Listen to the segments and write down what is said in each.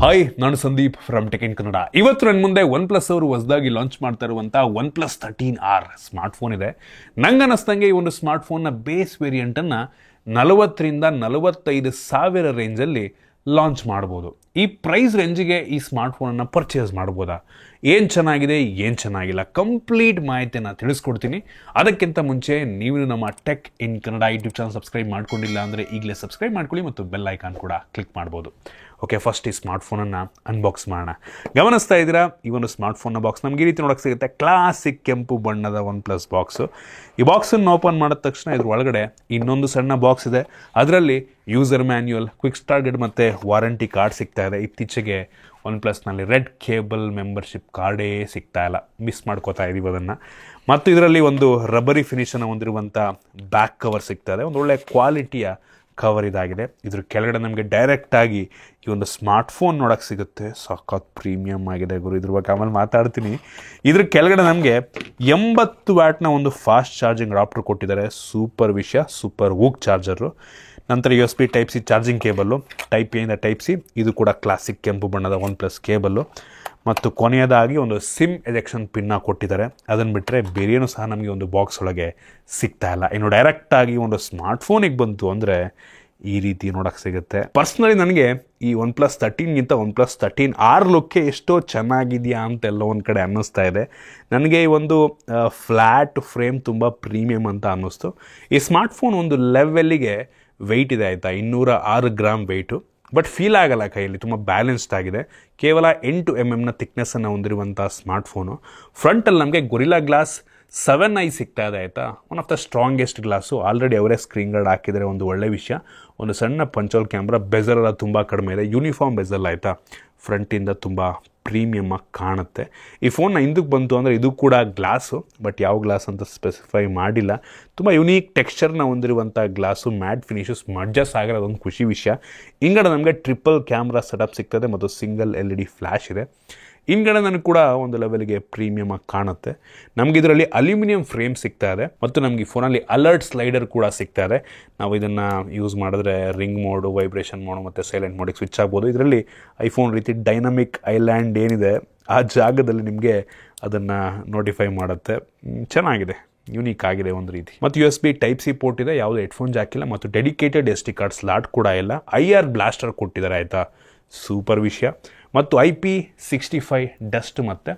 Hi, ನಾನು Sandeep from tech in Kannada. ಇವತ್ತು ನನ್ನ ಮುಂದೆ OnePlus ಅವರು ಹೊಸದಾಗಿ ಲಾಂಚ್ ಮಾಡ್ತಾ ಇರುವಂಥ OnePlus 13R ಸ್ಮಾರ್ಟ್ಫೋನ್ ಇದೆ. ನಂಗೆ ಅನ್ನಿಸ್ದಂಗೆ ಈ ಒಂದು ಸ್ಮಾರ್ಟ್ಫೋನ್ನ ಬೇಸ್ ವೇರಿಯಂಟನ್ನು 40,000 ರಿಂದ 45,000 ರೇಂಜಲ್ಲಿ ಲಾಂಚ್ ಮಾಡ್ಬೋದು. ಈ ಪ್ರೈಸ್ ರೇಂಜಿಗೆ ಈ ಸ್ಮಾರ್ಟ್ಫೋನನ್ನು ಪರ್ಚೇಸ್ ಮಾಡ್ಬೋದಾ, ಏನು ಚೆನ್ನಾಗಿದೆ ಏನು ಚೆನ್ನಾಗಿಲ್ಲ, ಕಂಪ್ಲೀಟ್ ಮಾಹಿತಿಯನ್ನು ತಿಳಿಸ್ಕೊಡ್ತೀನಿ. ಅದಕ್ಕಿಂತ ಮುಂಚೆ ನೀವು ನಮ್ಮ tech in Kannada YouTube channel subscribe ಮಾಡ್ಕೊಂಡಿಲ್ಲ ಅಂದರೆ ಈಗಲೇ ಸಬ್ಸ್ಕ್ರೈಬ್ ಮಾಡ್ಕೊಳ್ಳಿ ಮತ್ತು ಬೆಲ್ ಐಕಾನ್ ಕೂಡ ಕ್ಲಿಕ್ ಮಾಡ್ಬೋದು. ಓಕೆ, ಫಸ್ಟ್ ಈ ಸ್ಮಾರ್ಟ್ಫೋನನ್ನು ಅನ್ಬಾಕ್ಸ್ ಮಾಡೋಣ. ಗಮನಿಸ್ತಾ ಇದ್ದೀರಾ, ಈ ಒಂದು ಸ್ಮಾರ್ಟ್ಫೋನ್ನ ಬಾಕ್ಸ್ ನಮಗೆ ಈ ರೀತಿ ನೋಡೋಕ್ಕೆ ಸಿಗುತ್ತೆ. ಕ್ಲಾಸಿಕ್ ಕೆಂಪು ಬಣ್ಣದ OnePlus ಬಾಕ್ಸು. ಈ ಬಾಕ್ಸನ್ನು ಓಪನ್ ಮಾಡಿದ ತಕ್ಷಣ ಇದ್ರ ಒಳಗಡೆ ಇನ್ನೊಂದು ಸಣ್ಣ ಬಾಕ್ಸ್ ಇದೆ. ಅದರಲ್ಲಿ user manual, quick start guide ಮತ್ತು ವಾರಂಟಿ ಕಾರ್ಡ್ ಸಿಗ್ತಾ ಇದೆ. ಇತ್ತೀಚೆಗೆ OnePlusನಲ್ಲಿ ರೆಡ್ ಕೇಬಲ್ ಮೆಂಬರ್ಶಿಪ್ ಕಾರ್ಡೇ ಸಿಗ್ತಾ ಇಲ್ಲ, ಮಿಸ್ ಮಾಡ್ಕೋತಾ ಇದ್ದೀವಿ ಅದನ್ನು. ಮತ್ತು ಇದರಲ್ಲಿ ಒಂದು ರಬ್ಬರಿ ಫಿನಿಷನ್ನು ಹೊಂದಿರುವಂಥ ಬ್ಯಾಕ್ ಕವರ್ ಸಿಗ್ತಾ ಇದೆ. ಒಂದು ಒಳ್ಳೆಯ ಕ್ವಾಲಿಟಿಯ ಕವರ್ ಇದಾಗಿದೆ. ಇದ್ರ ಕೆಳಗಡೆ ನಮಗೆ ಡೈರೆಕ್ಟಾಗಿ ಈ ಒಂದು ಸ್ಮಾರ್ಟ್ಫೋನ್ ನೋಡೋಕ್ಕೆ ಸಿಗುತ್ತೆ. ಸಖತ್ ಪ್ರೀಮಿಯಮ್ ಆಗಿದೆ ಗುರು, ಇದ್ರ ಬಗ್ಗೆ ಆಮೇಲೆ ಮಾತಾಡ್ತೀನಿ. ಇದ್ರ ಕೆಳಗಡೆ ನಮಗೆ 80 ವ್ಯಾಟ್ನ ಒಂದು ಫಾಸ್ಟ್ ಚಾರ್ಜಿಂಗ್ ಅಡಾಪ್ಟರ್ ಕೊಟ್ಟಿದ್ದಾರೆ. ಸೂಪರ್ ವಿಷಯ, ಸೂಪರ್ ವೂಕ್ ಚಾರ್ಜರು. ನಂತರ USB Type-C charging cable, Type A ಇಂದ Type-C. ಇದು ಕೂಡ ಕ್ಲಾಸಿಕ್ ಕೆಂಪು ಬಣ್ಣದ OnePlus ಕೇಬಲ್ಲು. ಮತ್ತು ಕೊನೆಯದಾಗಿ ಒಂದು ಸಿಮ್ ಎಜೆಕ್ಷನ್ ಪಿನ್ನ ಕೊಟ್ಟಿದ್ದಾರೆ. ಅದನ್ನು ಬಿಟ್ಟರೆ ಬೇರೇನೂ ಸಹ ನಮಗೆ ಒಂದು ಬಾಕ್ಸ್ ಒಳಗೆ ಸಿಗ್ತಾ ಇಲ್ಲ. ಇನ್ನು ಡೈರೆಕ್ಟಾಗಿ ಒಂದು ಸ್ಮಾರ್ಟ್ಫೋನಿಗೆ ಬಂತು ಅಂದರೆ ಈ ರೀತಿ ನೋಡೋಕ್ಕೆ ಸಿಗುತ್ತೆ. ಪರ್ಸ್ನಲಿ ನನಗೆ ಈ OnePlus 13ಗಿಂತ OnePlus 13R ಲುಕ್ಕೆ ಎಷ್ಟೋ ಚೆನ್ನಾಗಿದೆಯಾ ಅಂತೆಲ್ಲ ಒಂದು ಕಡೆ ಅನ್ನಿಸ್ತಾ ಇದೆ. ನನಗೆ ಈ ಒಂದು ಫ್ಲ್ಯಾಟ್ ಫ್ರೇಮ್ ತುಂಬ ಪ್ರೀಮಿಯಮ್ ಅಂತ ಅನ್ನಿಸ್ತು. ಈ ಸ್ಮಾರ್ಟ್ಫೋನ್ ಒಂದು ಲೆವೆಲ್ಲಿಗೆ ವೆಯ್ಟ್ ಇದೆ ಆಯಿತಾ, 206 ಗ್ರಾಮ್ ವೆಯ್ಟು. ಬಟ್ ಫೀಲ್ ಆಗಲ್ಲ ಕೈಯಲ್ಲಿ, ತುಂಬ ಬ್ಯಾಲೆನ್ಸ್ಡ್ ಆಗಿದೆ. ಕೇವಲ 8 mm ಥಿಕ್ನೆಸ್ಸನ್ನು ಹೊಂದಿರುವಂಥ ಸ್ಮಾರ್ಟ್ಫೋನು. ಫ್ರಂಟಲ್ಲಿ ನಮಗೆ ಗೊರಿಲ್ಲಾ ಗ್ಲಾಸ್ 7i ಸಿಗ್ತಾ ಇದೆ ಆಯಿತಾ, one of the strongest glass. Already ಅವರೇ ಸ್ಕ್ರೀನ್ ಗಾರ್ಡ್ ಹಾಕಿದರೆ, ಒಂದು ಒಳ್ಳೆ ವಿಷಯ. ಒಂದು ಸಣ್ಣ ಪಂಚೋಲ್ ಕ್ಯಾಮ್ರಾ, ಬೆಜಲ್ ಎಲ್ಲ ತುಂಬ ಕಡಿಮೆ ಇದೆ, ಯೂನಿಫಾರ್ಮ್ ಬೆಜಲ್ ಆಯಿತಾ. ಫ್ರಂಟಿಂದ ತುಂಬ ಪ್ರೀಮಿಯಮ್ ಆಗಿ ಕಾಣುತ್ತೆ. ಈ ಫೋನ್ನ ಹಿಂದಕ್ಕೆ ಬಂತು ಅಂದರೆ ಇದು ಕೂಡ ಗ್ಲಾಸು, ಬಟ್ ಯಾವ ಗ್ಲಾಸ್ ಅಂತ ಸ್ಪೆಸಿಫೈ ಮಾಡಿಲ್ಲ. ತುಂಬ ಯುನೀಕ್ ಟೆಕ್ಸ್ಚರ್ನ ಹೊಂದಿರುವಂಥ ಗ್ಲಾಸು, ಮ್ಯಾಟ್ ಫಿನಿಶಸ್, ಮಡ್ಜಸ್ ಆಗಿರೋದು ಒಂದು ಖುಷಿ ವಿಷಯ. ಹಿಂಗಡೆ ನಮಗೆ ಟ್ರಿಪಲ್ ಕ್ಯಾಮ್ರಾ ಸೆಟಪ್ ಸಿಗ್ತದೆ ಮತ್ತು ಸಿಂಗಲ್ LED ಫ್ಲ್ಯಾಶ್ ಇದೆ. ಹಿಂಗಡೆ ನನಗೆ ಕೂಡ ಒಂದು ಲೆವೆಲ್ಗೆ ಪ್ರೀಮಿಯಮ್ ಆಗಿ ಕಾಣುತ್ತೆ. ನಮಗೆ ಇದರಲ್ಲಿ ಅಲ್ಯೂಮಿನಿಯಂ ಫ್ರೇಮ್ ಸಿಗ್ತಾ ಇದೆ ಮತ್ತು ನಮಗೆ ಈ ಫೋನಲ್ಲಿ ಅಲರ್ಟ್ ಸ್ಲೈಡರ್ ಕೂಡ ಸಿಗ್ತಾ ಇದೆ. ನಾವು ಇದನ್ನು ಯೂಸ್ ಮಾಡಿದ್ರೆ ರಿಂಗ್ ಮೋಡು, ವೈಬ್ರೇಷನ್ ಮೋಡು ಮತ್ತು ಸೈಲೆಂಟ್ ಮೋಡಿಗೆ ಸ್ವಿಚ್ ಆಗ್ಬೋದು. ಇದರಲ್ಲಿ ಐಫೋನ್ ರೀತಿ ಡೈನಮಿಕ್ ಐಲ್ಯಾಂಡ್ ಏನಿದೆ ಆ ಜಾಗದಲ್ಲಿ ನಿಮಗೆ ಅದನ್ನು ನೋಟಿಫೈ ಮಾಡುತ್ತೆ. ಚೆನ್ನಾಗಿದೆ, ಯೂನಿಕ್ ಆಗಿದೆ ಒಂದು ರೀತಿ. ಮತ್ತು USB Type-C ಪೋರ್ಟ್ ಇದೆ, ಯಾವುದೇ ಹೆಡ್ಫೋನ್ ಜಾಕ್ ಇಲ್ಲ ಮತ್ತು ಡೆಡಿಕೇಟೆಡ್ SD ಕಾರ್ಡ್ ಸ್ಲಾಟ್ ಕೂಡ ಇಲ್ಲ. IR ಬ್ಲಾಸ್ಟರ್ ಕೊಟ್ಟಿದ್ದಾರೆ ಆಯಿತಾ, ಸೂಪರ್ ವಿಷಯ. ಮತ್ತು IP65 ಡಸ್ಟ್ ಮತ್ತು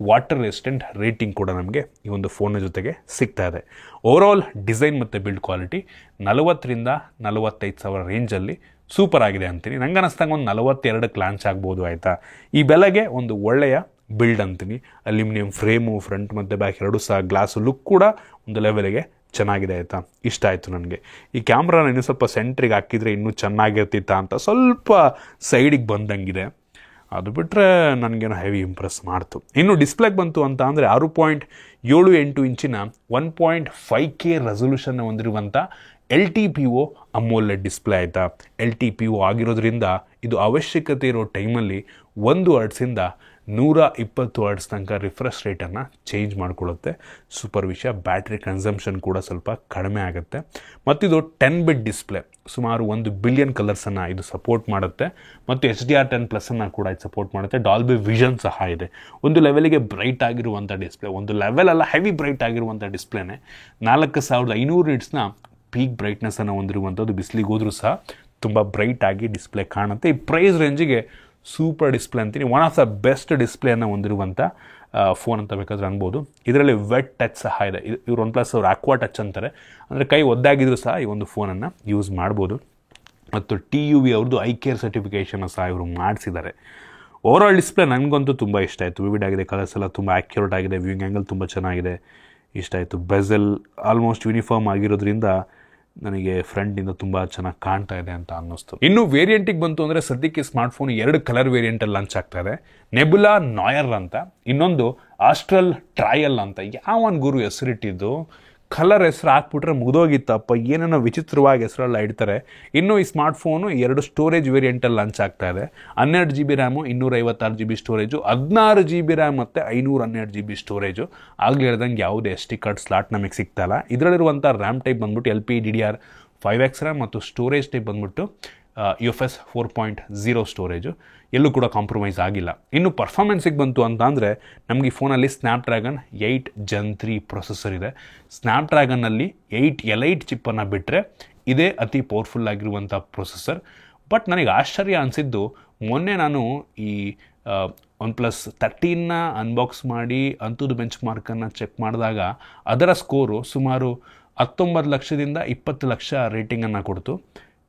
ವಾಟರ್ ರೆಸಿಸ್ಟೆಂಟ್ ರೇಟಿಂಗ್ ಕೂಡ ನಮಗೆ ಈ ಒಂದು ಫೋನ್ನ ಜೊತೆಗೆ ಸಿಗ್ತಾ ಇದೆ. ಓವರಾಲ್ ಡಿಸೈನ್ ಮತ್ತು ಬಿಲ್ಡ್ ಕ್ವಾಲಿಟಿ 40,000 ರಿಂದ 45,000 ರೇಂಜಲ್ಲಿ ಸೂಪರ್ ಆಗಿದೆ ಅಂತೀನಿ. ನಂಗೆ ಅನ್ನಿಸ್ದಂಗೆ ಒಂದು 42ಕ್ಕೆ ಲಾಂಚ್ ಆಗ್ಬೋದು ಆಯಿತಾ. ಈ ಬೆಲೆಗೆ ಒಂದು ಒಳ್ಳೆಯ ಬಿಲ್ಡ್ ಅಂತೀನಿ. ಅಲ್ಯೂಮಿನಿಯಂ ಫ್ರೇಮು, ಫ್ರಂಟ್ ಮತ್ತು ಬ್ಯಾಕ್ ಎರಡೂ ಸಹ ಗ್ಲಾಸು, ಲುಕ್ ಕೂಡ ಒಂದು ಲೆವೆಲ್ಗೆ ಚೆನ್ನಾಗಿದೆ ಆಯಿತಾ. ಇಷ್ಟ ಆಯಿತು ನನಗೆ. ಈ ಕ್ಯಾಮ್ರಾನ ಇನ್ನೂ ಸ್ವಲ್ಪ ಸೆಂಟ್ರಿಗೆ ಹಾಕಿದರೆ ಇನ್ನೂ ಚೆನ್ನಾಗಿರ್ತಿತ್ತ ಅಂತ ಸ್ವಲ್ಪ ಸೈಡಿಗೆ ಬಂದಂಗಿದೆ. ಅದು ಬಿಟ್ಟರೆ ನನಗೇನೋ ಹೆವಿ ಇಂಪ್ರೆಸ್ ಮಾಡ್ತು. ಇನ್ನು ಡಿಸ್ಪ್ಲೇಗೆ ಬಂತು ಅಂತ ಅಂದರೆ 6.78 ಇಂಚಿನ 1.5K ರೆಸೊಲ್ಯೂಷನ್ನ ಹೊಂದಿರುವಂಥ LTPO ಅಮೋಲೆಡ್ ಡಿಸ್ಪ್ಲೇ ಆಯಿತಾ. LTPO ಆಗಿರೋದ್ರಿಂದ ಇದು ಅವಶ್ಯಕತೆ ಇರೋ ಟೈಮಲ್ಲಿ 1 ಹರ್ಟ್ಸಿಂದ 120 ಹರ್ಟ್ಸ್ ತನಕ ರಿಫ್ರೆಶ್ ರೇಟನ್ನು ಚೇಂಜ್ ಮಾಡಿಕೊಳ್ಳುತ್ತೆ. ಸೂಪರ್ ವಿಷಯ. ಬ್ಯಾಟ್ರಿ ಕನ್ಸಂಪ್ಷನ್ ಕೂಡ ಸ್ವಲ್ಪ ಕಡಿಮೆ ಆಗುತ್ತೆ. ಮತ್ತು ಇದು 10-bit ಡಿಸ್ಪ್ಲೇ, ಸುಮಾರು 1 ಬಿಲಿಯನ್ ಕಲರ್ಸನ್ನು ಇದು ಸಪೋರ್ಟ್ ಮಾಡುತ್ತೆ. ಮತ್ತು HDR10+ ಕೂಡ ಇದು ಸಪೋರ್ಟ್ ಮಾಡುತ್ತೆ. ಡಾಲ್ಬಿ ವಿಷನ್ ಸಹ ಇದೆ. ಒಂದು ಲೆವೆಲಿಗೆ ಬ್ರೈಟ್ ಆಗಿರುವಂಥ ಡಿಸ್ಪ್ಲೇ, ಒಂದು ಲೆವೆಲ್ ಅಲ್ಲ, ಹೆವಿ ಬ್ರೈಟ್ ಆಗಿರುವಂಥ ಡಿಸ್ಪ್ಲೇನೆ. 4500 ನಿಟ್ಸ್ನ ಪೀಕ್ ಬ್ರೈಟ್ನೆಸ್ಸನ್ನು ಹೊಂದಿರುವಂಥದ್ದು. ಬಿಸಿಲಿಗೆ ಹೋದರೂ ಸಹ ತುಂಬ ಬ್ರೈಟ್ ಆಗಿ ಡಿಸ್ಪ್ಲೇ ಕಾಣುತ್ತೆ. ಈ ಪ್ರೈಸ್ ರೇಂಜಿಗೆ ಸೂಪರ್ ಡಿಸ್ಪ್ಲೇ ಅಂತೀನಿ. ಒನ್ ಆಫ್ ದ ಬೆಸ್ಟ್ ಡಿಸ್ಪ್ಲೇಯನ್ನು ಹೊಂದಿರುವಂಥ ಫೋನ್ ಅಂತ ಬೇಕಾದ್ರೆ ಅನ್ಬೋದು. ಇದರಲ್ಲಿ ವೆಟ್ ಟಚ್ ಸಹ ಇದೆ. ಇವರು OnePlus ಅವರು ಆಕ್ವಾ ಟಚ್ ಅಂತಾರೆ, ಅಂದರೆ ಕೈ ಒದ್ದಾಗಿದ್ರು ಸಹ ಈ ಒಂದು ಫೋನನ್ನು ಯೂಸ್ ಮಾಡ್ಬೋದು. ಮತ್ತು TUV ಅವ್ರದ್ದು iCare ಸರ್ಟಿಫಿಕೇಷನ್ ಸಹ ಇವರು ಮಾಡಿಸಿದ್ದಾರೆ. ಓವರಾಲ್ ಡಿಸ್ಪ್ಲೇ ನನಗಂತೂ ತುಂಬ ಇಷ್ಟ ಆಯಿತು. ವಿವಿಡ್ ಆಗಿದೆ, ಕಲರ್ಸ್ ಎಲ್ಲ ತುಂಬ ಆ್ಯಕ್ಯುರೇಟ್ ಆಗಿದೆ, ವ್ಯೂಯಿಂಗ್ ಆ್ಯಂಗಲ್ ತುಂಬ ಚೆನ್ನಾಗಿದೆ, ಇಷ್ಟ ಆಯಿತು. ಬೆಜಲ್ ಆಲ್ಮೋಸ್ಟ್ ಯೂನಿಫಾರ್ಮ್ ಆಗಿರೋದ್ರಿಂದ ನನಗೆ ಫ್ರಂಟಿಂದ ತುಂಬ ಚೆನ್ನಾಗಿ ಕಾಣ್ತಾ ಇದೆ ಅಂತ ಅನ್ನಿಸ್ತು. ಇನ್ನು ವೇರಿಯಂಟಿಗೆ ಬಂತು ಅಂದರೆ ಸದ್ಯಕ್ಕೆ ಸ್ಮಾರ್ಟ್ಫೋನ್ 2 ಕಲರ್ ವೇರಿಯಂಟಲ್ಲಿ ಲಾಂಚ್ ಆಗ್ತಾ ಇದೆ. ನೆಬುಲಾ ನಾಯರ್ ಅಂತ, ಇನ್ನೊಂದು ಆಸ್ಟ್ರಲ್ ಟ್ರಯಲ್ ಅಂತ. ಯಾವನ್ ಗುರು ಹೆಸರಿಟ್ಟಿದ್ದು, ಕಲರ್ ಹೆಸರು ಹಾಕ್ಬಿಟ್ರೆ ಮುಗಿದೋಗಿತ್ತಪ್ಪ, ಏನೇನೋ ವಿಚಿತ್ರವಾಗಿ ಹೆಸರೆಲ್ಲ ಇಡ್ತಾರೆ. ಇನ್ನು ಈ ಸ್ಮಾರ್ಟ್ಫೋನು 2 ಸ್ಟೋರೇಜ್ ವೇರಿಯಂಟಲ್ಲಿ ಲಾಂಚ್ ಆಗ್ತಾ ಇದೆ. 12 GB RAM, 256 GB storage, 16 GB RAM ಮತ್ತು 512 GB ಸ್ಟೋರೇಜು. ಆಗಲೇ ಹೇಳ್ದಂಗೆ ಯಾವುದೇ SD ಕಾರ್ಡ್ ಸ್ಲಾಟ್ ನಮಗೆ ಸಿಗ್ತಾಯಿಲ್ಲ. ಇದರಲ್ಲಿರುವಂಥ ರ್ಯಾಮ್ ಟೈಪ್ ಬಂದ್ಬಿಟ್ಟು LPDDR5X ರ್ಯಾಮ್ ಮತ್ತು ಸ್ಟೋರೇಜ್ ಟೈಪ್ ಬಂದ್ಬಿಟ್ಟು UFS 4.0 ಸ್ಟೋರೇಜು, ಎಲ್ಲೂ ಕೂಡ ಕಾಂಪ್ರಮೈಸ್ ಆಗಿಲ್ಲ. ಇನ್ನು ಪರ್ಫಾರ್ಮೆನ್ಸಿಗೆ ಬಂತು ಅಂತ ಅಂದರೆ ನಮಗೆ ಈ ಫೋನಲ್ಲಿ ಸ್ನ್ಯಾಪ್ಡ್ರ್ಯಾಗನ್ 8 Gen 3 ಪ್ರೊಸೆಸರ್ ಇದೆ. ಸ್ನ್ಯಾಪ್ಡ್ರ್ಯಾಗನ್ನಲ್ಲಿ 8 ಎಲೈಟ್ ಚಿಪ್ಪನ್ನು ಬಿಟ್ಟರೆ ಇದೇ ಅತಿ ಪವರ್ಫುಲ್ ಆಗಿರುವಂಥ ಪ್ರೊಸೆಸರ್. ಬಟ್ ನನಗೆ ಆಶ್ಚರ್ಯ ಅನಿಸಿದ್ದು, ಮೊನ್ನೆ ನಾನು ಈ OnePlus 13ನ ಅನ್ಬಾಕ್ಸ್ ಮಾಡಿ ಅಂಥದ್ದು ಬೆಂಚ್ ಮಾರ್ಕನ್ನು ಚೆಕ್ ಮಾಡಿದಾಗ ಅದರ ಸ್ಕೋರು ಸುಮಾರು 19 ಲಕ್ಷದಿಂದ 20 ಲಕ್ಷ ರೇಟಿಂಗನ್ನು ಕೊಡ್ತು.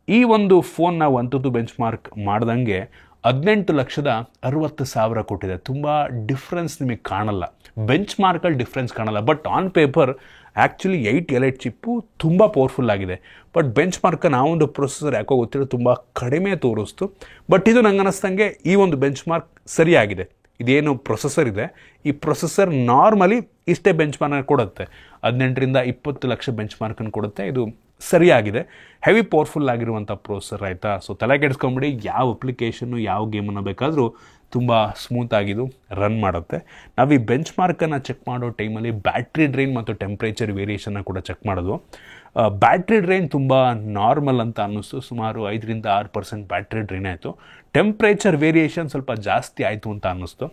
ಈ ಒಂದು ಫೋನ್ ನಾವು ಅಂಥದ್ದು ಬೆಂಚ್ ಮಾರ್ಕ್ ಮಾಡ್ದಂಗೆ 18,60,000 ಕೊಟ್ಟಿದೆ. ತುಂಬ ಡಿಫ್ರೆನ್ಸ್ ನಿಮಗೆ ಕಾಣಲ್ಲ, ಬೆಂಚ್ ಮಾರ್ಕಲ್ಲಿ ಡಿಫ್ರೆನ್ಸ್ ಕಾಣಲ್ಲ. But on paper actually 8 elite ಚಿಪ್ಪು ತುಂಬ ಪವರ್ಫುಲ್ ಆಗಿದೆ. ಬಟ್ ಬೆಂಚ್ ಮಾರ್ಕ್ ನಾವೊಂದು ಪ್ರೊಸೆಸರ್ ಯಾಕೋ ಗೊತ್ತಿರೋ ತುಂಬ ಕಡಿಮೆ ತೋರಿಸ್ತು. ಬಟ್ ಇದು ನಂಗೆ ಅನ್ನಿಸ್ದಂಗೆ ಈ ಒಂದು ಬೆಂಚ್ ಮಾರ್ಕ್ ಸರಿಯಾಗಿದೆ. ಇದೇನು ಪ್ರೊಸೆಸರ್ ಇದೆ, ಈ ಪ್ರೊಸೆಸರ್ ನಾರ್ಮಲಿ ಇಷ್ಟೇ ಬೆಂಚ್ ಮಾರ್ಕ್ ಕೊಡುತ್ತೆ, 18ರಿಂದ 20 ಲಕ್ಷ ಬೆಂಚ್ ಮಾರ್ಕನ್ನು ಕೊಡುತ್ತೆ. ಇದು ಸರಿಯಾಗಿದೆ, ಹೆವಿ ಪವರ್ಫುಲ್ ಆಗಿರುವಂಥ ಪ್ರೊಸೆಸರ್, ಆಯಿತಾ. ಸೊ ತಲೆ ಕೆಡಿಸ್ಕೊಂಬಿಡಿ, ಯಾವ ಅಪ್ಲಿಕೇಶನ್ನು ಯಾವ ಗೇಮನ್ನು ಬೇಕಾದರೂ ತುಂಬ ಸ್ಮೂತಾಗಿದು ರನ್ ಮಾಡುತ್ತೆ. ನಾವು ಈ ಬೆಂಚ್ ಮಾರ್ಕನ್ನು ಚೆಕ್ ಮಾಡೋ ಟೈಮಲ್ಲಿ ಬ್ಯಾಟ್ರಿ ಡ್ರೈನ್ ಮತ್ತು ಟೆಂಪ್ರೇಚರ್ ವೇರಿಯೇಷನ್ನ ಕೂಡ ಚೆಕ್ ಮಾಡೋದು. ಬ್ಯಾಟ್ರಿ ಡ್ರೈನ್ ತುಂಬ ನಾರ್ಮಲ್ ಅಂತ ಅನ್ನಿಸ್ತು, ಸುಮಾರು 5ರಿಂದ 6% ಬ್ಯಾಟ್ರಿ ಡ್ರೈನ್ ಆಯಿತು. ಟೆಂಪ್ರೇಚರ್ ವೇರಿಯೇಷನ್ ಸ್ವಲ್ಪ ಜಾಸ್ತಿ ಆಯಿತು ಅಂತ ಅನ್ನಿಸ್ತು.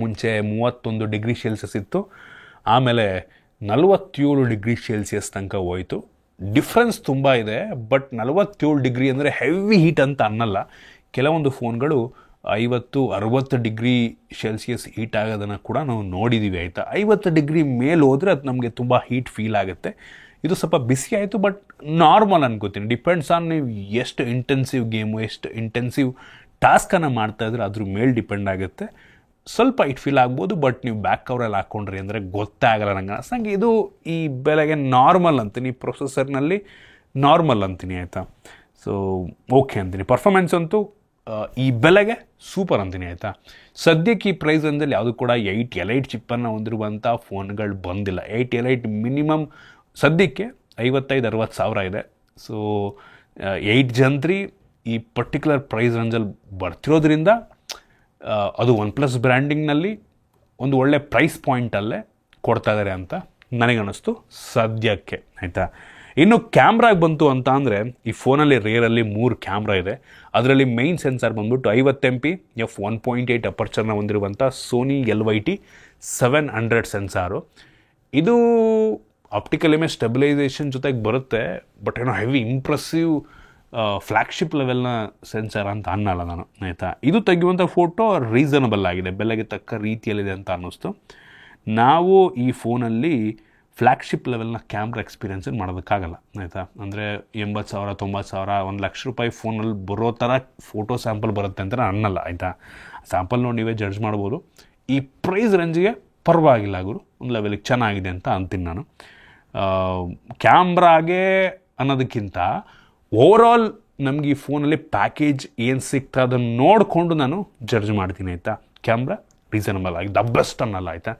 ಮುಂಚೆ 31 ಡಿಗ್ರಿ ಸೆಲ್ಸಿಯಸ್ ಇತ್ತು, ಆಮೇಲೆ 47 ಡಿಗ್ರಿ ಸೆಲ್ಸಿಯಸ್ ತನಕ ಹೋಯಿತು. ಡಿಫ್ರೆನ್ಸ್ ತುಂಬ ಇದೆ. ಬಟ್ 47 ಡಿಗ್ರಿ ಅಂದರೆ ಹೆವಿ ಹೀಟ್ ಅಂತ ಅನ್ನಲ್ಲ. ಕೆಲವೊಂದು ಫೋನ್ಗಳು 50-60 ಡಿಗ್ರಿ ಸೆಲ್ಸಿಯಸ್ ಹೀಟ್ ಆಗೋದನ್ನು ಕೂಡ ನಾವು ನೋಡಿದ್ದೀವಿ, ಆಯಿತಾ. 50 ಡಿಗ್ರಿ ಮೇಲೆ ಹೋದರೆ ಅದು ನಮಗೆ ತುಂಬ ಹೀಟ್ ಫೀಲ್ ಆಗುತ್ತೆ. ಇದು ಸ್ವಲ್ಪ ಬಿಸಿ ಆಯಿತು, ಬಟ್ ನಾರ್ಮಲ್ ಅನ್ಕೋತೀನಿ. ಡಿಪೆಂಡ್ಸ್ ಆನ್ ನೀವು ಎಷ್ಟು ಇಂಟೆನ್ಸಿವ್ ಗೇಮು, ಎಷ್ಟು ಇಂಟೆನ್ಸಿವ್ ಟಾಸ್ಕನ್ನು ಮಾಡ್ತಾಯಿದ್ರೆ ಅದ್ರ ಮೇಲೆ ಡಿಪೆಂಡ್ ಆಗುತ್ತೆ. ಸ್ವಲ್ಪ ಇಟ್ ಫೀಲ್ ಆಗ್ಬೋದು, ಬಟ್ ನೀವು ಬ್ಯಾಕ್ ಕವರಲ್ಲಿ ಹಾಕ್ಕೊಂಡ್ರಿ ಅಂದರೆ ಗೊತ್ತೇ ಆಗಲ್ಲ. ನಂಗೆ ಇದು ಈ ಬೆಲೆಗೆ ನಾರ್ಮಲ್ ಅಂತೀನಿ, ಪ್ರೊಸೆಸರ್ನಲ್ಲಿ ನಾರ್ಮಲ್ ಅಂತೀನಿ, ಆಯಿತಾ. ಸೊ ಓಕೆ ಅಂತೀನಿ. ಪರ್ಫಾರ್ಮೆನ್ಸ್ ಅಂತೂ ಈ ಬೆಲೆಗೆ ಸೂಪರ್ ಅಂತೀನಿ, ಆಯಿತಾ. ಸದ್ಯಕ್ಕೆ ಈ ಪ್ರೈಸ್ ರೇಂಜಲ್ಲಿ ಯಾವುದು ಕೂಡ 8 ಎಲೈಟ್ ಚಿಪ್ಪನ್ನು ಹೊಂದಿರುವಂಥ ಫೋನ್ಗಳು ಬಂದಿಲ್ಲ. 8 ಎಲೈಟ್ ಮಿನಿಮಮ್ ಸದ್ಯಕ್ಕೆ 55-60 ಸಾವಿರ ಇದೆ. ಸೊ 8 Gen 3 ಈ ಪರ್ಟಿಕ್ಯುಲರ್ ಪ್ರೈಸ್ ರೇಂಜಲ್ಲಿ ಬರ್ತಿರೋದ್ರಿಂದ ಅದು OnePlus ಬ್ರ್ಯಾಂಡಿಂಗ್ನಲ್ಲಿ ಒಂದು ಒಳ್ಳೆ ಪ್ರೈಸ್ ಪಾಯಿಂಟಲ್ಲೇ ಕೊಡ್ತಾ ಇದ್ದಾರೆ ಅಂತ ನನಗನ್ನಿಸ್ತು ಸದ್ಯಕ್ಕೆ, ಆಯಿತಾ. ಇನ್ನು ಕ್ಯಾಮ್ರಾಗೆ ಬಂತು ಅಂತ ಅಂದರೆ ಈ ಫೋನಲ್ಲಿ ರೇರಲ್ಲಿ 3 ಕ್ಯಾಮ್ರಾ ಇದೆ. ಅದರಲ್ಲಿ ಮೈನ್ ಸೆನ್ಸಾರ್ ಬಂದ್ಬಿಟ್ಟು 50 MP f1.8 ಅಪರ್ಚರ್ನ ಹೊಂದಿರುವಂಥ ಸೋನಿ LYT 700 ಸೆನ್ಸಾರು. ಇದು ಆಪ್ಟಿಕಲ್ ಇಮೇಜ್ ಸ್ಟೆಬಿಲೈಸೇಷನ್ ಜೊತೆಗೆ ಬರುತ್ತೆ, ಬಟ್ ಏನೋ ಹೆವಿ ಇಂಪ್ರೆಸಿವ್ ಫ್ಲ್ಯಾಗ್ಶಿಪ್ ಲೆವೆಲ್ನ ಸೆನ್ಸರ್ ಅಂತ ಅನ್ನಲ್ಲ ನಾನು, ಆಯಿತಾ. ಇದು ತೆಗೆಯುವಂಥ ಫೋಟೋ ರೀಸನಬಲ್ ಆಗಿದೆ, ಬೆಲೆಗೆ ತಕ್ಕ ರೀತಿಯಲ್ಲಿದೆ ಅಂತ ಅನ್ನಿಸ್ತು. ನಾವು ಈ ಫೋನಲ್ಲಿ ಫ್ಲ್ಯಾಗ್ಶಿಪ್ ಲೆವೆಲ್ನ ಕ್ಯಾಮ್ರಾ ಎಕ್ಸ್ಪೀರಿಯನ್ಸನ್ನು ಮಾಡೋದಕ್ಕಾಗಲ್ಲ, ಆಯಿತಾ. ಅಂದರೆ 80,000 90,000 1 ಲಕ್ಷ ರೂಪಾಯಿ ಫೋನಲ್ಲಿ ಬರೋ ಥರ ಫೋಟೋ ಸ್ಯಾಂಪಲ್ ಬರುತ್ತೆ ಅಂತ ನಾನು ಅನ್ನಲ್ಲ, ಆಯಿತಾ. ಸ್ಯಾಂಪಲ್ ನೋಡಿ ನೀವೇ ಜಡ್ಜ್ ಮಾಡ್ಬೋದು. ಈ ಪ್ರೈಸ್ ರೇಂಜಿಗೆ ಪರವಾಗಿಲ್ಲ ಗುರು, ಒಂದು ಲೆವೆಲಿಗೆ ಚೆನ್ನಾಗಿದೆ ಅಂತ ಅಂತೀನಿ ನಾನು. ಕ್ಯಾಮ್ರಾಗೆ ಅನ್ನೋದಕ್ಕಿಂತ ಓವರಾಲ್ ನಮಗೆ ಈ ಫೋನಲ್ಲಿ ಪ್ಯಾಕೇಜ್ ಏನು ಸಿಗ್ತಾ ಅದನ್ನು ನೋಡಿಕೊಂಡು ನಾನು ಜಡ್ಜ್ ಮಾಡ್ತೀನಿ, ಆಯಿತಾ. ಕ್ಯಾಮ್ರಾ ರೀಸನಬಲ್ ಆಗಿ ದ ಬೆಸ್ಟ್ ಅನ್ನಲ್ಲ, ಆಯಿತಾ,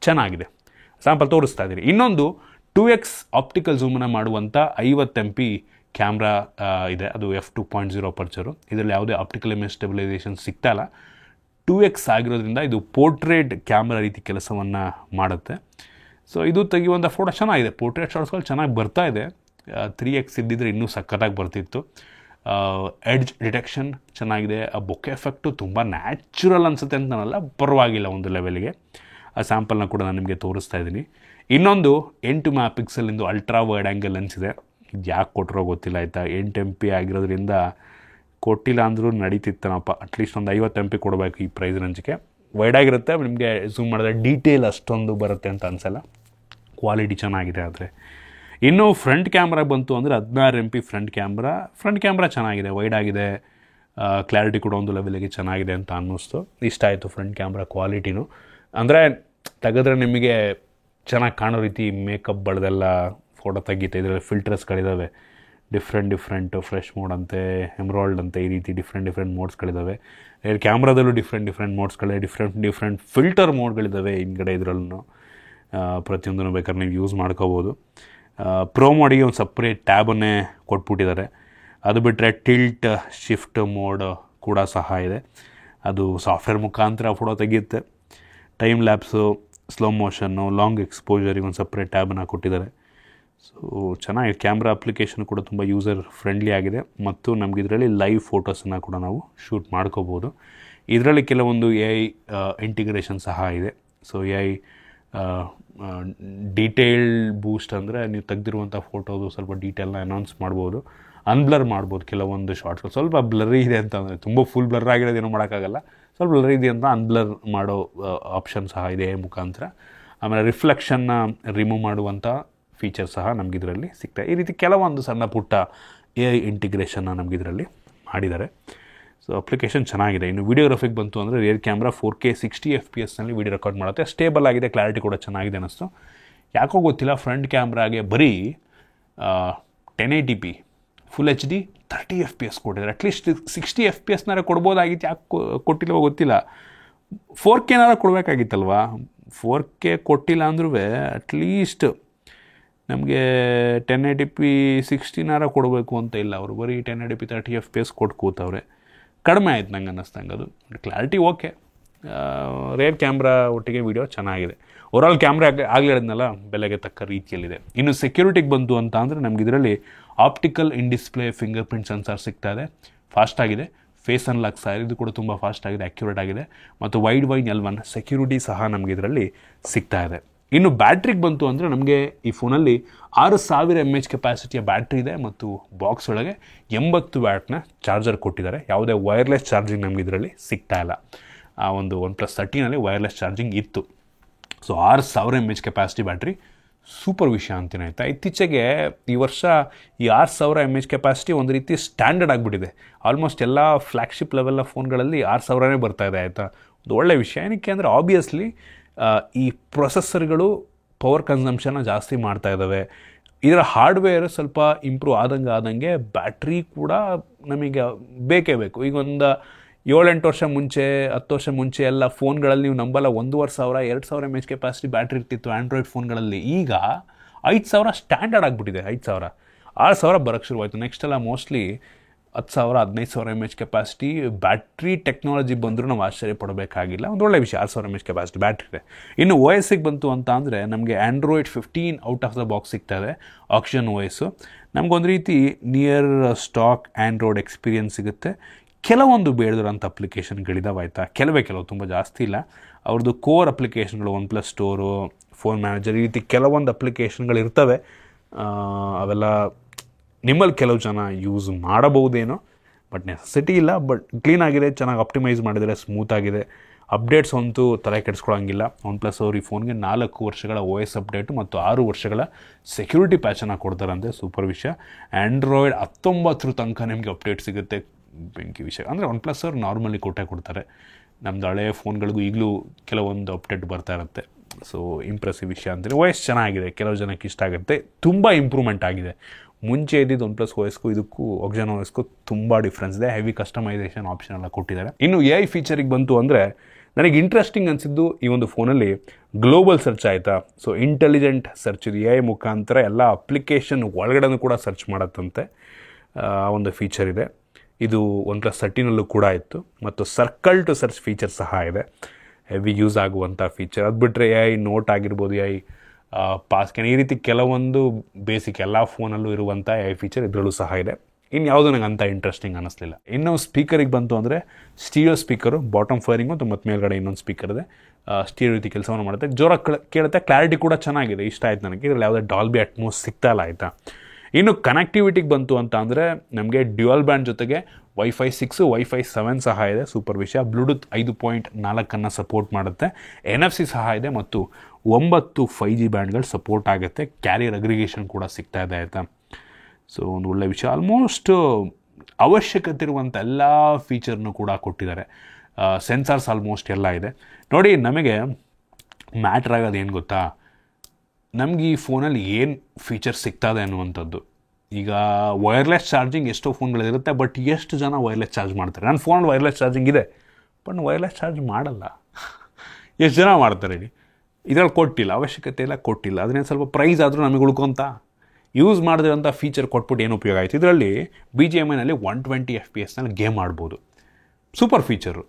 ಚೆನ್ನಾಗಿದೆ. ಸ್ಯಾಂಪಲ್ ತೋರಿಸ್ತಾ ಇದ್ದೀರಿ. ಇನ್ನೊಂದು 2x ಆಪ್ಟಿಕಲ್ ಝೂಮನ್ನು ಮಾಡುವಂಥ 50 MP ಕ್ಯಾಮ್ರಾ ಇದೆ, ಅದು f2.0 ಅಪರ್ಚರು. ಇದರಲ್ಲಿ ಯಾವುದೇ ಆಪ್ಟಿಕಲ್ ಇಮೇಜ್ ಸ್ಟೆಬಿಲೈಸೇಷನ್ ಸಿಗ್ತಾ ಇಲ್ಲ. 2x ಆಗಿರೋದ್ರಿಂದ ಇದು ಪೋರ್ಟ್ರೇಟ್ ಕ್ಯಾಮ್ರಾ ರೀತಿ ಕೆಲಸವನ್ನು ಮಾಡುತ್ತೆ. ಸೊ ಇದು ತೆಗೆಯುವಂಥ ಫೋಟೋ ಚೆನ್ನಾಗಿದೆ, ಪೋರ್ಟ್ರೇಟ್ ಶಾಟ್ಸ್ಗಳು ಚೆನ್ನಾಗಿ ಬರ್ತಾ ಇದೆ. 3x ಇದ್ದಿದ್ರೆ ಇನ್ನೂ ಸಖತ್ತಾಗಿ ಬರ್ತಿತ್ತು. ಎಡ್ಜ್ ಡಿಟೆಕ್ಷನ್ ಚೆನ್ನಾಗಿದೆ. ಆ ಬೊಕೆ ಎಫೆಕ್ಟು ತುಂಬ ನ್ಯಾಚುರಲ್ ಅನಿಸುತ್ತೆ ಅಂತ ನಾನಲ್ಲ, ಪರವಾಗಿಲ್ಲ ಒಂದು ಲೆವೆಲ್ಗೆ. ಆ ಸ್ಯಾಂಪಲ್ನ ಕೂಡ ನಾನು ನಿಮಗೆ ತೋರಿಸ್ತಾ ಇದ್ದೀನಿ. ಇನ್ನೊಂದು 8 MP ultra wide angle lens ಇದೆ. ಇದು ಯಾಕೆ ಕೊಟ್ಟರೋ ಗೊತ್ತಿಲ್ಲ, ಆಯಿತಾ. 8 MP ಆಗಿರೋದ್ರಿಂದ ಕೊಟ್ಟಿಲ್ಲ ಅಂದರೂ ನಡೀತಿತ್ತನಪ್ಪ. ಅಟ್ಲೀಸ್ಟ್ ಒಂದು 50 MP ಕೊಡಬೇಕು ಈ ಪ್ರೈಸ್ ರೇಂಜ್ಗೆ. ವೈಡ್ ಆಗಿರುತ್ತೆ, ನಿಮಗೆ ಝೂಮ್ ಮಾಡಿದ್ರೆ ಡೀಟೇಲ್ ಅಷ್ಟೊಂದು ಬರುತ್ತೆ ಅಂತ ಅನಿಸಲ್ಲ. ಕ್ವಾಲಿಟಿ ಚೆನ್ನಾಗಿದೆ. ಆದರೆ ಇನ್ನು ಫ್ರಂಟ್ ಕ್ಯಾಮ್ರಾ ಬಂತು ಅಂದರೆ 16 MP ಫ್ರಂಟ್ ಕ್ಯಾಮ್ರಾ ಚೆನ್ನಾಗಿದೆ, ವೈಡ್ ಆಗಿದೆ, ಕ್ಲಾರಿಟಿ ಕೂಡ ಒಂದು ಲೆವೆಲಿಗೆ ಚೆನ್ನಾಗಿದೆ ಅಂತ ಅನ್ನಿಸ್ತು. ಇಷ್ಟ ಆಯಿತು ಫ್ರಂಟ್ ಕ್ಯಾಮ್ರಾ ಕ್ವಾಲಿಟಿನೂ. ಅಂದರೆ ತೆಗೆದ್ರೆ ನಿಮಗೆ ಚೆನ್ನಾಗಿ ಕಾಣೋ ರೀತಿ ಮೇಕಪ್ ಬಳ್ದೆಲ್ಲ ಫೋಟೋ ತೆಗಿತೆ. ಇದರಲ್ಲಿ ಫಿಲ್ಟರ್ಸ್ಗಳಿದ್ದಾವೆ, ಡಿಫ್ರೆಂಟ್ ಫ್ರೆಶ್ ಮೋಡ್ ಅಂತೆ, ಎಮ್ರಾಲ್ಡ್ ಅಂತೆ, ಈ ರೀತಿ ಡಿಫ್ರೆಂಟ್ ಮೋಡ್ಸ್ಗಳಿದ್ದಾವೆ. ಕ್ಯಾಮ್ರಾದಲ್ಲೂ ಡಿಫ್ರೆಂಟ್ ಮೋಡ್ಸ್ಗಳೇ, ಡಿಫ್ರೆಂಟ್ ಫಿಲ್ಟರ್ ಮೋಡ್ಗಳಿದ್ದಾವೆ ಹಿಂದ್ಗಡೆ. ಇದರಲ್ಲೂ ಪ್ರತಿಯೊಂದನ್ನು ಬೇಕಾದ್ರೆ ನೀವು ಯೂಸ್ ಮಾಡ್ಕೋಬೋದು. ಪ್ರೋ ಮೋಡಿಗೆ ಒಂದು ಸಪ್ರೇಟ್ ಟ್ಯಾಬನ್ನೇ ಕೊಟ್ಬಿಟ್ಟಿದ್ದಾರೆ. ಅದು ಬಿಟ್ಟರೆ ಟಿಲ್ಟ್ ಶಿಫ್ಟ್ ಮೋಡ್ ಕೂಡ ಸಹ ಇದೆ. ಅದು ಸಾಫ್ಟ್ವೇರ್ ಮುಖಾಂತರ ಫೋಟೋ ತೆಗೆಯುತ್ತೆ. Time lapse, slow motion, long ಎಕ್ಸ್ಪೋಜರಿಗೆ ಒಂದು ಸಪ್ರೇಟ್ ಟ್ಯಾಬನ್ನು ಕೊಟ್ಟಿದ್ದಾರೆ. ಸೊ ಚೆನ್ನಾಗಿದೆ, ಕ್ಯಾಮ್ರಾ ಅಪ್ಲಿಕೇಶನ್ ಕೂಡ ತುಂಬ ಯೂಸರ್ ಫ್ರೆಂಡ್ಲಿ ಆಗಿದೆ ಮತ್ತು ನಮ್ಗೆ ಇದರಲ್ಲಿ ಲೈವ್ ಫೋಟೋಸನ್ನು ಕೂಡ ನಾವು ಶೂಟ್ ಮಾಡ್ಕೋಬೋದು. ಇದರಲ್ಲಿ ಕೆಲವೊಂದು AI ಇಂಟಿಗ್ರೇಷನ್ ಸಹ ಇದೆ. ಸೊ AI ಡೀಟೇಲ್ ಬೂಸ್ಟ್ ಅಂದರೆ ನೀವು ತೆಗೆದಿರುವಂಥ ಫೋಟೋದು ಸ್ವಲ್ಪ ಡೀಟೇಲ್ನ ಅನೌನ್ಸ್ ಮಾಡ್ಬೋದು, ಅನ್ಬ್ಲರ್ ಮಾಡ್ಬೋದು. ಕೆಲವೊಂದು ಶಾರ್ಟ್ಗಳು ಸ್ವಲ್ಪ ಬ್ಲರಿ ಇದೆ ಅಂತ ಅಂದರೆ ತುಂಬ ಫುಲ್ ಬ್ಲರ್ ಆಗಿರೋದು ಏನೂ ಮಾಡೋಕ್ಕಾಗಲ್ಲ, ಸ್ವಲ್ಪ ಬ್ಲರ್ ಇದೆ ಅಂತ ಅನ್ಬ್ಲರ್ ಮಾಡೋ ಆಪ್ಷನ್ ಸಹ ಇದೆ AI ಮುಖಾಂತರ. ಆಮೇಲೆ ರಿಫ್ಲೆಕ್ಷನ್ನ ರಿಮೂವ್ ಮಾಡುವಂಥ ಫೀಚರ್ ಸಹ ನಮಗಿದರಲ್ಲಿ ಸಿಗ್ತದೆ. ಈ ರೀತಿ ಕೆಲವೊಂದು ಸಣ್ಣ ಪುಟ್ಟ AI ಇಂಟಿಗ್ರೇಷನ್ನ ನಮಗಿದರಲ್ಲಿ ಮಾಡಿದ್ದಾರೆ. ಸೊ ಅಪ್ಲಿಕೇಶನ್ ಚೆನ್ನಾಗಿದೆ. ಇನ್ನು ವೀಡಿಯೋಗ್ರಫಿಗೆ ಬಂತು ಅಂದರೆ rear camera 4K 60 FPS video record ಮಾಡುತ್ತೆ. ಸ್ಟೇಬಲ್ ಆಗಿದೆ, ಕ್ಲಾರಿಟಿ ಕೂಡ ಚೆನ್ನಾಗಿದೆ ಅನ್ನಿಸ್ತು. ಯಾಕೋ ಗೊತ್ತಿಲ್ಲ, ಫ್ರಂಟ್ ಕ್ಯಾಮ್ರಾಗೆ ಬರೀ 1080p ಫುಲ್ HD 30 FPS ಕೊಟ್ಟಿದ್ದಾರೆ. ಅಟ್ಲೀಸ್ಟ್ 60 FPS ಕೊಡ್ಬೋದಾಗಿತ್ತು, ಯಾಕೆ ಕೊಟ್ಟಿಲ್ವೋ ಗೊತ್ತಿಲ್ಲ. 4K ಕೊಡಬೇಕಾಗಿತ್ತಲ್ವಾ? 4K ಕೊಟ್ಟಿಲ್ಲ ಅಂದ್ರೂ ಅಟ್ಲೀಸ್ಟ್ ನಮಗೆ 1080p 60 ಕೊಡಬೇಕು ಅಂತ ಇಲ್ಲ. ಅವರು ಬರೀ 1080p 30 FPS ಕೊಟ್ಟು ಕೂತವ್ರೆ. ಕಡಿಮೆ ಆಯ್ತು ನಂಗೆ ಅನ್ನಿಸ್ದಂಗೆ. ಅದು ಕ್ಲಾರಿಟಿ ಓಕೆ, ರೇರ್ ಕ್ಯಾಮ್ರಾ ಒಟ್ಟಿಗೆ ವೀಡಿಯೋ ಚೆನ್ನಾಗಿದೆ. ಓವರಾಲ್ ಕ್ಯಾಮ್ರಾ ಆಗಲೇ ಹೇಳಿದ್ನಲ್ಲ, ಬೆಲೆಗೆ ತಕ್ಕ ರೀತಿಯಲ್ಲಿದೆ. ಇನ್ನು ಸೆಕ್ಯೂರಿಟಿಗೆ ಬಂತು ಅಂತ ಅಂದರೆ ನಮ್ಗೆ ಇದರಲ್ಲಿ optical in display fingerprint sensor ಸಿಗ್ತಾ ಇದೆ, ಫಾಸ್ಟಾಗಿದೆ. ಫೇಸ್ ಅನ್ಲಾಕ್ ಸಹ ಇದು ಕೂಡ ತುಂಬ ಫಾಸ್ಟ್ ಆಗಿದೆ, ಅಕ್ಯುರೇಟ್ ಆಗಿದೆ. ಮತ್ತು ವೈಡ್ L1 ಸೆಕ್ಯೂರಿಟಿ ಸಹ ನಮಗೆ ಇದರಲ್ಲಿ ಸಿಗ್ತಾ ಇದೆ. ಇನ್ನು ಬ್ಯಾಟ್ರಿಗೆ ಬಂತು ಅಂದರೆ ನಮಗೆ ಈ ಫೋನಲ್ಲಿ 6000 mAh ಕೆಪಾಸಿಟಿಯ ಬ್ಯಾಟ್ರಿ ಇದೆ ಮತ್ತು ಬಾಕ್ಸ್ ಒಳಗೆ 80 ವ್ಯಾಟ್ನ ಚಾರ್ಜರ್ ಕೊಟ್ಟಿದ್ದಾರೆ. ಯಾವುದೇ ವೈರ್ಲೆಸ್ ಚಾರ್ಜಿಂಗ್ ನಮಗೆ ಇದರಲ್ಲಿ ಸಿಗ್ತಾ ಇಲ್ಲ. ಆ ಒಂದು OnePlus 13ನಲ್ಲಿ ವೈರ್ಲೆಸ್ ಚಾರ್ಜಿಂಗ್ ಇತ್ತು. So 6000 mAh capacity battery super ವಿಷಯ ಅಂತೀನಿ, ಆಯಿತಾ. ಇತ್ತೀಚೆಗೆ ಈ ವರ್ಷ ಈ 6000 mAh ಕೆಪಾಸಿಟಿ ಒಂದು ರೀತಿ ಸ್ಟ್ಯಾಂಡರ್ಡ್ ಆಗಿಬಿಟ್ಟಿದೆ. ಆಲ್ಮೋಸ್ಟ್ ಎಲ್ಲ ಫ್ಲ್ಯಾಗ್ಶಿಪ್ ಲೆವೆಲ್ನ ಫೋನ್ಗಳಲ್ಲಿ 6000 ಬರ್ತಾ ಇದೆ, ಆಯಿತಾ. ಒಂದು ಒಳ್ಳೆಯ ವಿಷಯ. ಏನಕ್ಕೆ ಅಂದರೆ ಆಬ್ವಿಯಸ್ಲಿ ಈ ಪ್ರೊಸೆಸರ್ಗಳು ಪವರ್ ಕನ್ಸಂಪ್ಷನ್ನ ಜಾಸ್ತಿ ಮಾಡ್ತಾ ಇದ್ದಾವೆ. ಇದರ ಹಾರ್ಡ್ವೇರ್ ಸ್ವಲ್ಪ ಇಂಪ್ರೂವ್ ಆದಂಗೆ ಬ್ಯಾಟ್ರಿ ಕೂಡ ನಮಗೆ ಬೇಕೇ ಬೇಕು. ಈಗ ಒಂದು 7-8 ವರ್ಷ ಮುಂಚೆ, 10 ವರ್ಷ ಮುಂಚೆ ಎಲ್ಲ ಫೋನ್ಗಳಲ್ಲಿ ನೀವು ನಂಬಲ್ಲ 1500 2000 mAh ಕೆಪಾಸಿಟಿ ಬ್ಯಾಟ್ರಿ ಇರ್ತಿತ್ತು ಆ್ಯಂಡ್ರಾಯ್ಡ್ ಫೋನ್ಗಳಲ್ಲಿ. ಈಗ 5000 ಸ್ಟ್ಯಾಂಡರ್ಡ್ ಆಗಿಬಿಟ್ಟಿದೆ. 5000 6000 ಬರೋಕ್ಕೆ ಶುರುವಾಯಿತು. ನೆಕ್ಸ್ಟ್ ಎಲ್ಲ mostly 10,000 15,000 mAh capacity battery technology ಬಂದರೂ ನಾವು ಆಶ್ಚರ್ಯ ಪಡಬೇಕಾಗಿಲ್ಲ. ಒಂದು ಒಳ್ಳೆ ವಿಷಯ, 6000 mAh ಕೆಪಾಸಿಟಿ ಬ್ಯಾಟ್ರಿ ಇದೆ. ಇನ್ನು OSಗೆ ಬಂತು ಅಂತ ಅಂದರೆ ನಮಗೆ Android 15 out of the box ಸಿಗ್ತಾ ಇದೆ. ಆಕ್ಸಿಜನ್ OS ನಮಗೊಂದು ರೀತಿ ನಿಯರ್ ಸ್ಟಾಕ್ ಆ್ಯಂಡ್ರಾಯ್ಡ್ ಎಕ್ಸ್ಪೀರಿಯನ್ಸ್ ಸಿಗುತ್ತೆ. ಕೆಲವೊಂದು ಬೇಡದಿರೋಂಥ ಅಪ್ಲಿಕೇಶನ್ಗಳಿದಾವೆ, ಆಯಿತಾ. ಕೆಲವು ತುಂಬ ಜಾಸ್ತಿ ಇಲ್ಲ. ಅವ್ರದ್ದು ಕೋರ್ ಅಪ್ಲಿಕೇಶನ್ಗಳು OnePlus ಸ್ಟೋರು, ಫೋನ್ ಮ್ಯಾನೇಜರ್, ಈ ರೀತಿ ಕೆಲವೊಂದು ಅಪ್ಲಿಕೇಶನ್ಗಳಿರ್ತವೆ. ಅವೆಲ್ಲ ನಿಮ್ಮಲ್ಲಿ ಕೆಲವು ಜನ ಯೂಸ್ ಮಾಡಬಹುದೇನೋ, ಬಟ್ ನೆಸೆಸಿಟಿ ಇಲ್ಲ. ಬಟ್ ಕ್ಲೀನಾಗಿದೆ, ಚೆನ್ನಾಗಿ ಆಪ್ಟಿಮೈಸ್ ಮಾಡಿದರೆ, ಸ್ಮೂತಾಗಿದೆ. ಅಪ್ಡೇಟ್ಸ್ ಅಂತೂ ತಲೆ ಕೆಡಿಸ್ಕೊಳ್ಳೋಂಗಿಲ್ಲ. OnePlus ಅವರು ಈ ಫೋನ್ಗೆ 4 ವರ್ಷಗಳ OS ಅಪ್ಡೇಟು ಮತ್ತು 6 ವರ್ಷಗಳ ಸೆಕ್ಯೂರಿಟಿ ಪ್ಯಾಚನ್ನು ಕೊಡ್ತಾರಂತೆ, ಸೂಪರ್ ವಿಷಯ. ಆ್ಯಂಡ್ರಾಯ್ಡ್ 19 ತನಕ ನಿಮಗೆ ಅಪ್ಡೇಟ್ ಸಿಗುತ್ತೆ, ಬೆಂಕಿ ವಿಷಯ. ಅಂದರೆ OnePlus ಅವರು ನಾರ್ಮಲಿ ಕೊಡ್ತಾರೆ. ನಮ್ಮದು ಹಳೆಯ ಫೋನ್ಗಳಿಗೂ ಈಗಲೂ ಕೆಲವೊಂದು ಅಪ್ಡೇಟ್ ಬರ್ತಾ ಇರುತ್ತೆ. ಸೊ ಇಂಪ್ರೆಸಿವ್ ವಿಷಯ ಅಂತೀನಿ. OS ಚೆನ್ನಾಗಿದೆ, ಕೆಲವು ಜನಕ್ಕೆ ಇಷ್ಟ ಆಗುತ್ತೆ. ತುಂಬ ಇಂಪ್ರೂವ್ಮೆಂಟ್ ಆಗಿದೆ. ಮುಂಚೆ ಇದ್ದಿದ್ದು OnePlus OSಗೂ ಇದಕ್ಕೂ ಆಕ್ಸಿಜನ್ OSಗೂ ತುಂಬ ಡಿಫ್ರೆನ್ಸ್ ಇದೆ. ಹೆವಿ ಕಸ್ಟಮೈಸೇಷನ್ ಆಪ್ಷನ್ ಎಲ್ಲ ಕೊಟ್ಟಿದ್ದಾರೆ. ಇನ್ನು AI ಫೀಚರಿಗೆ ಬಂತು ಅಂದರೆ ನನಗೆ ಇಂಟ್ರೆಸ್ಟಿಂಗ್ ಅನಿಸಿದ್ದು ಈ ಒಂದು ಫೋನಲ್ಲಿ ಗ್ಲೋಬಲ್ ಸರ್ಚ್, ಆಯಿತಾ. ಸೊ ಇಂಟೆಲಿಜೆಂಟ್ ಸರ್ಚ್, ಇದು AI ಮುಖಾಂತರ ಎಲ್ಲ ಅಪ್ಲಿಕೇಶನ್ ಒಳಗಡೆನೂ ಕೂಡ ಸರ್ಚ್ ಮಾಡತ್ತಂತೆ, ಒಂದು ಫೀಚರ್ ಇದೆ. ಇದು OnePlus 13ನಲ್ಲೂ ಕೂಡ ಇತ್ತು. ಮತ್ತು ಸರ್ಕಲ್ ಟು ಸರ್ಚ್ ಫೀಚರ್ ಸಹ ಇದೆ, ಹೆವಿ ಯೂಸ್ ಆಗುವಂಥ ಫೀಚರ್. ಅದು ಬಿಟ್ಟರೆ AI ನೋಟ್ ಆಗಿರ್ಬೋದು, AI ಪಾಸ್ಕ್ಯಾನ್, ಈ ರೀತಿ ಕೆಲವೊಂದು ಬೇಸಿಕ್ ಎಲ್ಲ ಫೋನಲ್ಲೂ ಇರುವಂಥ AI ಫೀಚರ್ ಇದರಲ್ಲೂ ಸಹ ಇದೆ. ಇನ್ಯಾವುದು ನನಗೆ ಅಂಥ ಇಂಟ್ರೆಸ್ಟಿಂಗ್ ಅನ್ನಿಸ್ಲಿಲ್ಲ. ಇನ್ನು ಸ್ಪೀಕರಿಗೆ ಬಂತು ಅಂದರೆ ಸ್ಟೀರಿಯೋ ಸ್ಪೀಕರು, ಬಾಟಮ್ ಫೈರಿಂಗು ಮತ್ತು ಮೇಲ್ಗಡೆ ಇನ್ನೊಂದು ಸ್ಪೀಕರ್ ಇದೆ. ಸ್ಟೀರಿಯೋ ರೀತಿ ಕೆಲಸವನ್ನು ಮಾಡುತ್ತೆ, ಜೋರಾಗಿ ಕೇಳುತ್ತೆ, ಕ್ಲಾರಿಟಿ ಕೂಡ ಚೆನ್ನಾಗಿದೆ, ಇಷ್ಟ ಆಯ್ತು ನನಗೆ. ಇದರಲ್ಲಿ ಯಾವುದೇ ಡಾಲ್ಬಿ ಅಟ್ಮೋಸ್ ಸಿಗ್ತಾ ಇಲ್ಲ, ಆಯಿತಾ. ಇನ್ನು ಕನೆಕ್ಟಿವಿಟಿಗೆ ಬಂತು ಅಂತ ಅಂದರೆ ನಮಗೆ ಡ್ಯುಯಲ್ ಬ್ಯಾಂಡ್ ಜೊತೆಗೆ Wi-Fi 6, Wi-Fi 7 ಸಹ ಇದೆ, ಸೂಪರ್ ವಿಷಯ. ಬ್ಲೂಟೂತ್ 5.4 ಸಪೋರ್ಟ್ ಮಾಡುತ್ತೆ. NFC ಸಹ ಇದೆ ಮತ್ತು 9 5G ಬ್ಯಾಂಡ್ಗಳು ಸಪೋರ್ಟ್ ಆಗುತ್ತೆ. ಕ್ಯಾರಿಯರ್ ಅಗ್ರಿಗೇಷನ್ ಕೂಡ ಸಿಗ್ತಾ ಇದೆ, ಆಯಿತಾ. ಸೊ ಒಂದು ಒಳ್ಳೆ ವಿಷಯ. ಆಲ್ಮೋಸ್ಟ್ ಅವಶ್ಯಕತೆ ಇರುವಂಥ ಎಲ್ಲ ಫೀಚರ್ನು ಕೂಡ ಕೊಟ್ಟಿದ್ದಾರೆ. ಸೆನ್ಸಾರ್ಸ್ ಆಲ್ಮೋಸ್ಟ್ ಎಲ್ಲ ಇದೆ. ನೋಡಿ, ನಮಗೆ ಮ್ಯಾಟ್ರ್ ಆಗೋದು ಏನು ಗೊತ್ತಾ, ನಮಗೆ ಈ ಫೋನಲ್ಲಿ ಏನು ಫೀಚರ್ ಸಿಗ್ತದೆ ಅನ್ನುವಂಥದ್ದು. ಈಗ ವೈರ್ಲೆಸ್ ಚಾರ್ಜಿಂಗ್ ಎಷ್ಟೋ ಫೋನ್ಗಳಿರುತ್ತೆ, ಬಟ್ ಎಷ್ಟು ಜನ ವೈರ್ಲೆಸ್ ಚಾರ್ಜ್ ಮಾಡ್ತಾರೆ? ನನ್ನ ಫೋನಲ್ಲಿ ವೈರ್ಲೆಸ್ ಚಾರ್ಜಿಂಗ್ ಇದೆ, ಬಟ್ ವೈರ್ಲೆಸ್ ಚಾರ್ಜ್ ಮಾಡಲ್ಲ. ಎಷ್ಟು ಜನ ಮಾಡ್ತಾರೆ ಹೇಳಿ? ಇದರಲ್ಲಿ ಕೊಟ್ಟಿಲ್ಲ, ಅವಶ್ಯಕತೆ ಇಲ್ಲ, ಕೊಟ್ಟಿಲ್ಲ. ಅದನ್ನೇ ಸ್ವಲ್ಪ ಪ್ರೈಸ್ ಆದರೂ ನಮಗೆ ಉಳ್ಕೊಂತ ಯೂಸ್ ಮಾಡಿದ್ರಂಥ ಫೀಚರ್ ಕೊಟ್ಬಿಟ್ಟು ಏನು ಉಪಯೋಗ ಆಯಿತು? ಇದರಲ್ಲಿ BGMIನಲ್ಲಿ 120 FPS ಗೇಮ್ ಆಡ್ಬೋದು, ಸೂಪರ್ ಫೀಚರು.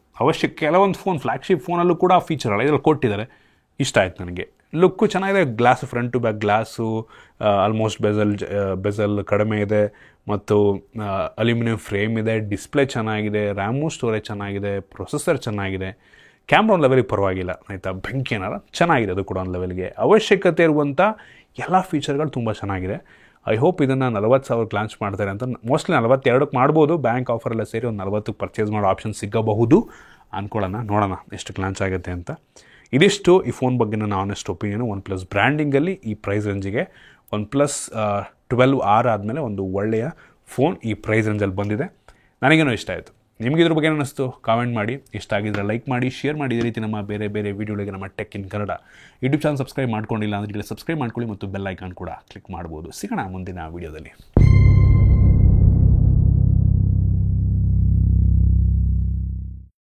ಕೆಲವೊಂದು ಫೋನ್ ಫ್ಲ್ಯಾಗ್ಶಿಪ್ ಫೋನಲ್ಲೂ ಕೂಡ ಫೀಚರ್ ಅಲ್ಲ, ಇದರಲ್ಲಿ ಕೊಟ್ಟಿದ್ದಾರೆ, ಇಷ್ಟ ಆಯ್ತು ನನಗೆ. ಲುಕ್ಕು ಚೆನ್ನಾಗಿದೆ. Glass front to back glass, almost bezel ಕಡಿಮೆ ಇದೆ ಮತ್ತು ಅಲ್ಯೂಮಿನಿಯಂ ಫ್ರೇಮ್ ಇದೆ. ಡಿಸ್ಪ್ಲೇ ಚೆನ್ನಾಗಿದೆ, ರ್ಯಾಮು ಸ್ಟೋರೇಜ್ ಚೆನ್ನಾಗಿದೆ, ಪ್ರೊಸೆಸರ್ ಚೆನ್ನಾಗಿದೆ. ಕ್ಯಾಮ್ರಾ ಒಂದು ಲೆವೆಲಿಗೆ ಪರವಾಗಿಲ್ಲ ಆಯಿತಾ, ಬೆಂಕಿ ಏನಾರ ಚೆನ್ನಾಗಿದೆ. ಅದು ಕೂಡ ಒಂದು ಲೆವೆಲ್ಗೆ ಅವಶ್ಯಕತೆ ಇರುವಂಥ ಎಲ್ಲ ಫೀಚರ್ಗಳು ತುಂಬ ಚೆನ್ನಾಗಿದೆ. ಐ ಹೋಪ್ ಇದನ್ನು 40,000 ಲಾಂಚ್ ಮಾಡ್ತಾರೆ ಅಂತ. ಮೋಸ್ಟ್ಲಿ 42ಕ್ಕೆ ಮಾಡ್ಬೋದು. ಬ್ಯಾಂಕ್ ಆಫರೆಲ್ಲ ಸೇರಿ ಒಂದು 40ಕ್ಕೆ ಪರ್ಚೇಸ್ ಮಾಡೋ ಆಪ್ಷನ್ ಸಿಗಬಹುದು ಅಂದ್ಕೊಳ್ಳೋಣ. ನೋಡೋಣ ಎಷ್ಟು ಲಾಂಚ್ ಆಗುತ್ತೆ ಅಂತ. ಇದಿಷ್ಟು ಈ ಫೋನ್ ಬಗ್ಗೆ ನನ್ನ ಆನೆಸ್ಟ್ ಒಪಿನಿಯನು. OnePlus ಬ್ರ್ಯಾಂಡಿಂಗಲ್ಲಿ ಈ ಪ್ರೈಸ್ ರೇಂಜಿಗೆ OnePlus 12R ಆದಮೇಲೆ ಒಂದು ಒಳ್ಳೆಯ ಫೋನ್ ಈ ಪ್ರೈಸ್ ರೇಂಜಲ್ಲಿ ಬಂದಿದೆ. ನನಗೇನೋ ಇಷ್ಟ ಆಯಿತು. ನಿಮಗೆ ಇದ್ರ ಬಗ್ಗೆ ಏನು ಅನ್ನಿಸ್ತು ಕಾಮೆಂಟ್ ಮಾಡಿ. ಇಷ್ಟ ಆಗಿದ್ರೆ ಲೈಕ್ ಮಾಡಿ, ಶೇರ್ ಮಾಡಿ. ಇದೇ ರೀತಿ ನಮ್ಮ ಬೇರೆ ಬೇರೆ ವೀಡಿಯೋಗಳಿಗೆ ನಮ್ಮ tech in Kannada YouTube channel subscribe ಮಾಡ್ಕೊಂಡಿಲ್ಲ ಅಂದರೆ ಸಬ್ಸ್ಕ್ರೈಬ್ ಮಾಡ್ಕೊಳ್ಳಿ ಮತ್ತು ಬೆಲ್ ಐಕಾನ್ ಕೂಡ ಕ್ಲಿಕ್ ಮಾಡ್ಬೋದು. ಸಿಗೋಣ ಮುಂದಿನ ವೀಡಿಯೋದಲ್ಲಿ.